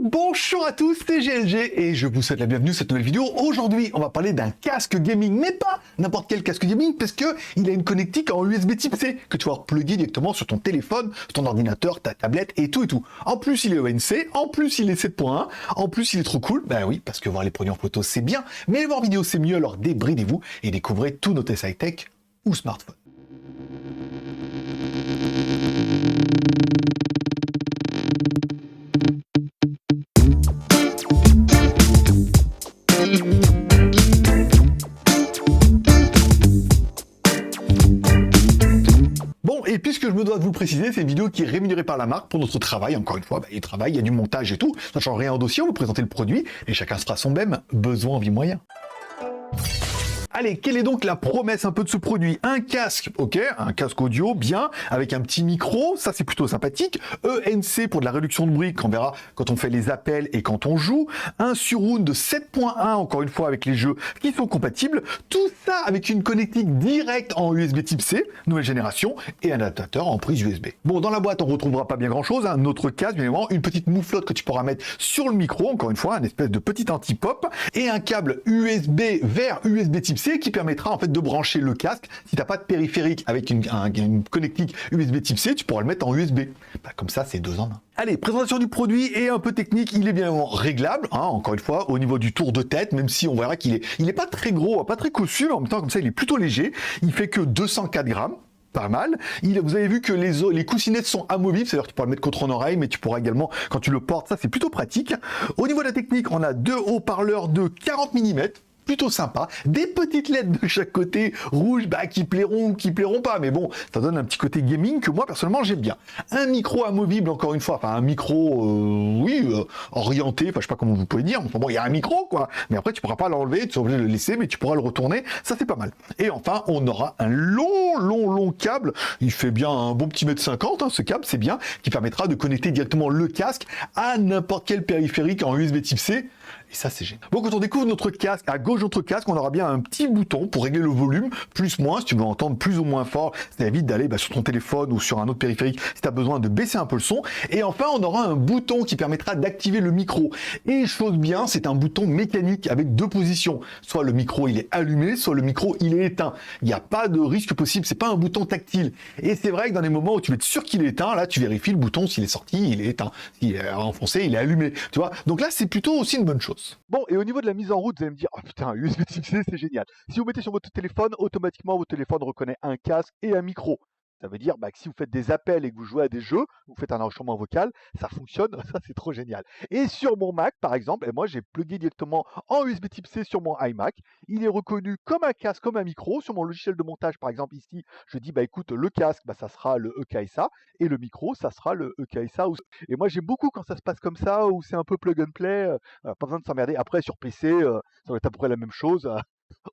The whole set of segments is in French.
Bonjour à tous, c'est GLG et je vous souhaite la bienvenue dans cette nouvelle vidéo. Aujourd'hui, on va parler d'un casque gaming, mais pas n'importe quel casque gaming, parce que il a une connectique en USB type C que tu vas plugger directement sur ton téléphone, sur ton ordinateur, ta tablette et tout et tout. En plus, il est ONC, en plus, il est 7.1, en plus, il est trop cool. Ben oui, parce que voir les produits en photo, c'est bien, mais voir vidéo, c'est mieux, alors débridez-vous et découvrez tous nos tests high-tech ou smartphones. Bon, et puisque je me dois de vous le préciser, c'est une vidéo qui est rémunérée par la marque pour notre travail. Encore une fois, il y a du travail, il y a du montage et tout. Ça ne change rien au dossier, on vous présenter le produit et chacun se fera son BEM, besoin, envie, moyen. Allez, quelle est donc la promesse un peu de ce produit? Un casque, ok, un casque audio, bien, avec un petit micro, ça c'est plutôt sympathique. ENC pour de la réduction de bruit, qu'on verra quand on fait les appels et quand on joue. Un surround de 7.1, encore une fois, avec les jeux qui sont compatibles. Tout ça avec une connectique directe en USB type C, nouvelle génération, et un adaptateur en prise USB. Bon, dans la boîte, on retrouvera pas bien grand-chose, un autre casque, bien évidemment, une petite mouflotte que tu pourras mettre sur le micro, encore une fois, un espèce de petit anti-pop, et un câble USB vers USB type C qui permettra en fait de brancher le casque. Si tu n'as pas de périphérique avec une connectique USB type C, tu pourras le mettre en USB. Bah, comme ça, c'est 2 en 1. Allez, présentation du produit et un peu technique, il est bien évidemment réglable, hein, encore une fois, au niveau du tour de tête, même si on verra qu'il est pas très gros, pas très cossu, mais en même temps, comme ça, il est plutôt léger. Il fait que 204 grammes. Pas mal. Vous avez vu que les coussinettes sont amovibles, c'est-à-dire que tu pourras le mettre contre ton oreille, mais tu pourras également, quand tu le portes, ça c'est plutôt pratique. Au niveau de la technique, on a 2 haut-parleurs de 40 mm. Plutôt sympa, des petites LED de chaque côté, rouges, qui plairont ou qui plairont pas, mais bon, ça donne un petit côté gaming que moi personnellement j'aime bien. Un micro amovible, encore une fois, enfin un micro, orienté, enfin je sais pas comment vous pouvez dire, enfin bon, il y a un micro quoi, mais après tu pourras pas l'enlever, tu es obligé de le laisser, mais tu pourras le retourner, ça c'est pas mal. Et enfin, on aura un long câble, il fait bien un bon petit mètre 50, hein, ce câble, c'est bien, qui permettra de connecter directement le casque à n'importe quel périphérique en USB type C. Et ça, c'est génial. Bon, quand on découvre notre casque, à gauche de notre casque, on aura bien un petit bouton pour régler le volume, plus, moins, si tu veux entendre plus ou moins fort. Ça évite d'aller sur ton téléphone ou sur un autre périphérique si tu as besoin de baisser un peu le son. Et enfin, on aura un bouton qui permettra d'activer le micro. Et chose bien, c'est un bouton mécanique avec 2 positions. Soit le micro, il est allumé, soit le micro, il est éteint. Il n'y a pas de risque possible, c'est pas un bouton tactile. Et c'est vrai que dans les moments où tu veux être sûr qu'il est éteint, là, tu vérifies le bouton, s'il est sorti, il est éteint. S'il est enfoncé, il est allumé. Tu vois. Donc là, c'est plutôt aussi une bonne chose. Bon, et au niveau de la mise en route, vous allez me dire, oh putain, USB type C, c'est génial. Si vous mettez sur votre téléphone, automatiquement, votre téléphone reconnaît un casque et un micro. Ça veut dire que si vous faites des appels et que vous jouez à des jeux, vous faites un enregistrement vocal, ça fonctionne, ça c'est trop génial. Et sur mon Mac, par exemple, moi j'ai plugué directement en USB type C sur mon iMac. Il est reconnu comme un casque, comme un micro. Sur mon logiciel de montage, par exemple, ici, je dis, écoute, le casque, ça sera le EKSA, et le micro, ça sera le EKSA. Et moi j'aime beaucoup quand ça se passe comme ça, où c'est un peu plug and play, pas besoin de s'emmerder. Après, sur PC, ça va être à peu près la même chose.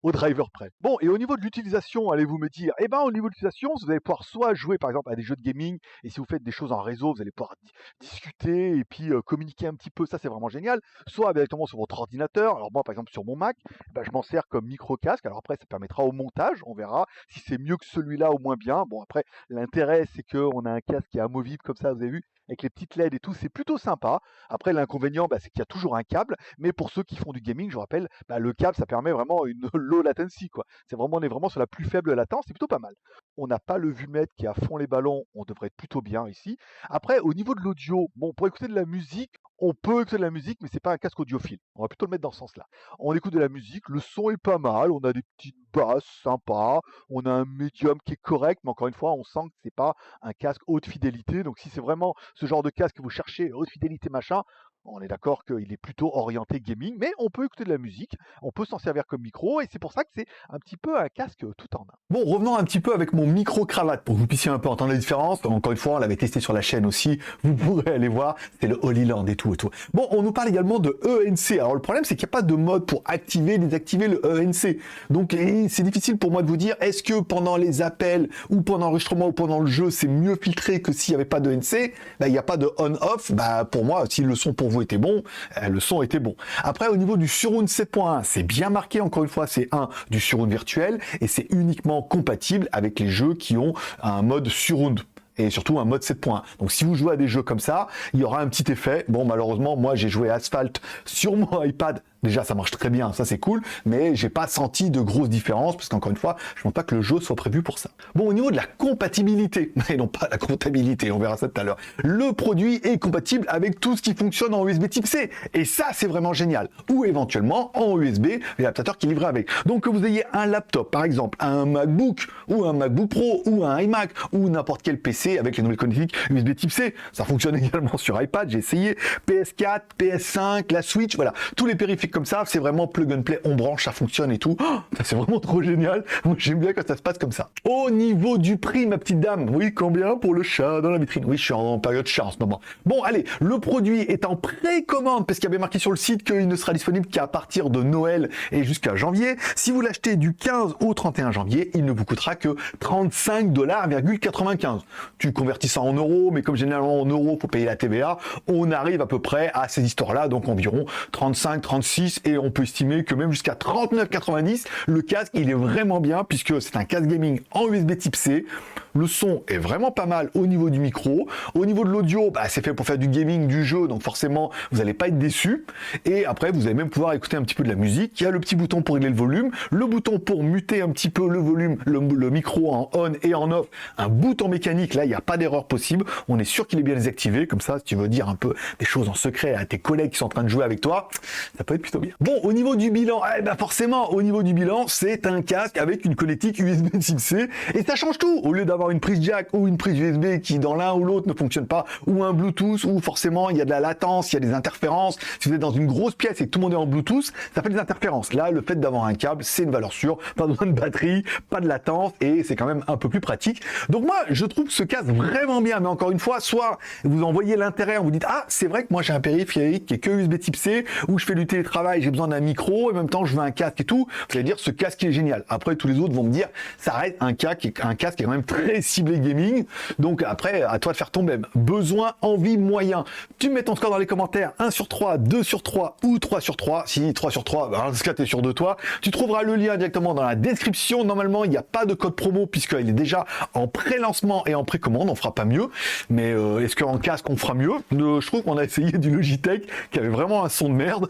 Au driver près. Bon, et au niveau de l'utilisation, allez-vous me dire, au niveau de l'utilisation, vous allez pouvoir soit jouer par exemple à des jeux de gaming, et si vous faites des choses en réseau, vous allez pouvoir discuter et puis communiquer un petit peu, ça c'est vraiment génial, soit directement sur votre ordinateur. Alors moi par exemple sur mon Mac, je m'en sers comme micro-casque, alors après ça permettra au montage, on verra si c'est mieux que celui-là ou moins bien. Bon après, l'intérêt c'est qu'on a un casque qui est amovible comme ça, vous avez vu, avec les petites LED et tout, c'est plutôt sympa. Après, l'inconvénient, c'est qu'il y a toujours un câble, mais pour ceux qui font du gaming, je vous rappelle, le câble, ça permet vraiment une low latency, quoi. On est vraiment sur la plus faible latence, c'est plutôt pas mal. On n'a pas le vumètre qui est à fond les ballons, on devrait être plutôt bien ici. Après, au niveau de l'audio, bon, pour écouter de la musique, on peut écouter de la musique, mais c'est pas un casque audiophile. On va plutôt le mettre dans ce sens-là. On écoute de la musique, le son est pas mal, on a des petites basses sympas, on a un médium qui est correct, mais encore une fois, on sent que c'est pas un casque haute fidélité. Donc si c'est vraiment ce genre de casque que vous cherchez, haute fidélité machin, on est d'accord qu'il est plutôt orienté gaming, mais on peut écouter de la musique, on peut s'en servir comme micro, et c'est pour ça que c'est un petit peu un casque tout en un. Bon, revenons un petit peu avec mon micro-cravate pour que vous puissiez un peu entendre la différence. Encore une fois, on l'avait testé sur la chaîne aussi, vous pourrez aller voir, c'est le Holy Land et tout et tout. Bon, on nous parle également de ENC. Alors le problème, c'est qu'il n'y a pas de mode pour activer, désactiver le ENC. Donc c'est difficile pour moi de vous dire, est-ce que pendant les appels, ou pendant l'enregistrement, ou pendant le jeu, c'est mieux filtré que s'il n'y avait pas de ENC? Il n'y a pas de on-off. Pour moi, si le son pour vous était bon, le son était bon. Après, au niveau du surround 7.1, c'est bien marqué, encore une fois, c'est du surround virtuel, et c'est uniquement compatible avec les jeux qui ont un mode surround. et surtout un mode 7.1. Donc si vous jouez à des jeux comme ça, il y aura un petit effet. Bon, malheureusement, moi j'ai joué à Asphalt sur mon iPad. Déjà, ça marche très bien, ça c'est cool, mais j'ai pas senti de grosses différences, parce qu'encore une fois, je pense pas que le jeu soit prévu pour ça. Bon, au niveau de la compatibilité, et non pas la comptabilité, on verra ça tout à l'heure, le produit est compatible avec tout ce qui fonctionne en USB type C, et ça c'est vraiment génial. Ou éventuellement en USB, l'adaptateur qui est livré avec. Donc que vous ayez un laptop, par exemple, un MacBook, ou un MacBook Pro, ou un iMac, ou n'importe quel PC avec les nouvelles connectiques USB type C, ça fonctionne également sur iPad, j'ai essayé, PS4, PS5, la Switch, voilà, tous les périphériques comme ça, c'est vraiment plug and play, on branche, ça fonctionne et tout. Oh, c'est vraiment trop génial. Moi, j'aime bien quand ça se passe comme ça. Au niveau du prix, ma petite dame, oui, combien pour le chat dans la vitrine? Oui, je suis en période chat en ce moment. Bon, allez, le produit est en précommande parce qu'il y avait marqué sur le site qu'il ne sera disponible qu'à partir de Noël et jusqu'à janvier. Si vous l'achetez du 15 au 31 janvier, il ne vous coûtera que 35,95 $. Tu convertis ça en euros, mais comme généralement en euros, faut payer la TVA, on arrive à peu près à ces histoires-là, donc environ 35, 36, et on peut estimer que même jusqu'à 39,90 $, le casque il est vraiment bien puisque c'est un casque gaming en USB type C. Le son est vraiment pas mal au niveau du micro. Au niveau de l'audio, bah, c'est fait pour faire du gaming, du jeu, donc forcément vous n'allez pas être déçu. Et après vous allez même pouvoir écouter un petit peu de la musique. Il y a le petit bouton pour régler le volume, le bouton pour muter un petit peu le volume, le micro en on et en off, un bouton mécanique, là il n'y a pas d'erreur possible. On est sûr qu'il est bien désactivé, comme ça si tu veux dire un peu des choses en secret à tes collègues qui sont en train de jouer avec toi, ça peut être plutôt bien. Bon, au niveau du bilan, eh ben forcément, au niveau du bilan, c'est un casque avec une connectique USB type C et ça change tout. Au lieu d'avoir une prise jack ou une prise USB qui dans l'un ou l'autre ne fonctionne pas, ou un Bluetooth où forcément il y a de la latence, il y a des interférences. Si vous êtes dans une grosse pièce et que tout le monde est en Bluetooth, ça fait des interférences. Là, le fait d'avoir un câble, c'est une valeur sûre, pas besoin de batterie, pas de latence et c'est quand même un peu plus pratique. Donc moi, je trouve ce casque vraiment bien, mais encore une fois, soit vous en voyez l'intérêt, vous dites ah c'est vrai que moi j'ai un périphérique qui est que USB type C, où je fais du télétravail, j'ai besoin d'un micro et en même temps je veux un casque et tout, vous allez dire ce casque est génial. Après tous les autres vont me dire ça reste un casque qui est quand même très ciblé gaming, donc après à toi de faire ton même. Besoin, envie, moyen. Tu mets ton score dans les commentaires, 1 sur 3, 2 sur 3 ou 3 sur 3. Si 3 sur 3, bah, dans ce cas tu es sûr de toi. Tu trouveras le lien directement dans la description. Normalement il n'y a pas de code promo puisqu'il est déjà en pré-lancement et en précommande, on fera pas mieux, mais est-ce qu'en casque on fera mieux? Je trouve qu'on a essayé du Logitech qui avait vraiment un son de merde.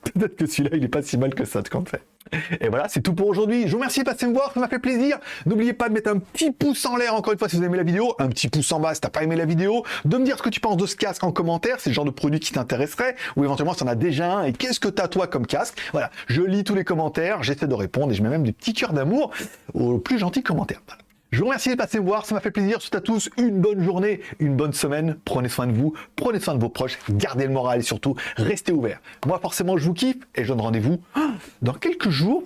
Peut-être que celui-là, il est pas si mal que ça, en fait. Et voilà, c'est tout pour aujourd'hui. Je vous remercie de passer me voir, ça m'a fait plaisir. N'oubliez pas de mettre un petit pouce en l'air, encore une fois, si vous avez aimé la vidéo, un petit pouce en bas si t'as pas aimé la vidéo, de me dire ce que tu penses de ce casque en commentaire, c'est le genre de produit qui t'intéresserait, ou éventuellement si t'en as déjà un, et qu'est-ce que t'as toi comme casque. Voilà, je lis tous les commentaires, j'essaie de répondre, et je mets même des petits cœurs d'amour aux plus gentils commentaires. Voilà. Je vous remercie de passer me voir, ça m'a fait plaisir. Je vous souhaite à tous une bonne journée, une bonne semaine. Prenez soin de vous, prenez soin de vos proches, gardez le moral et surtout, restez ouverts. Moi, forcément, je vous kiffe et je donne rendez-vous dans quelques jours.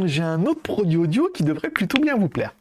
J'ai un autre produit audio qui devrait plutôt bien vous plaire.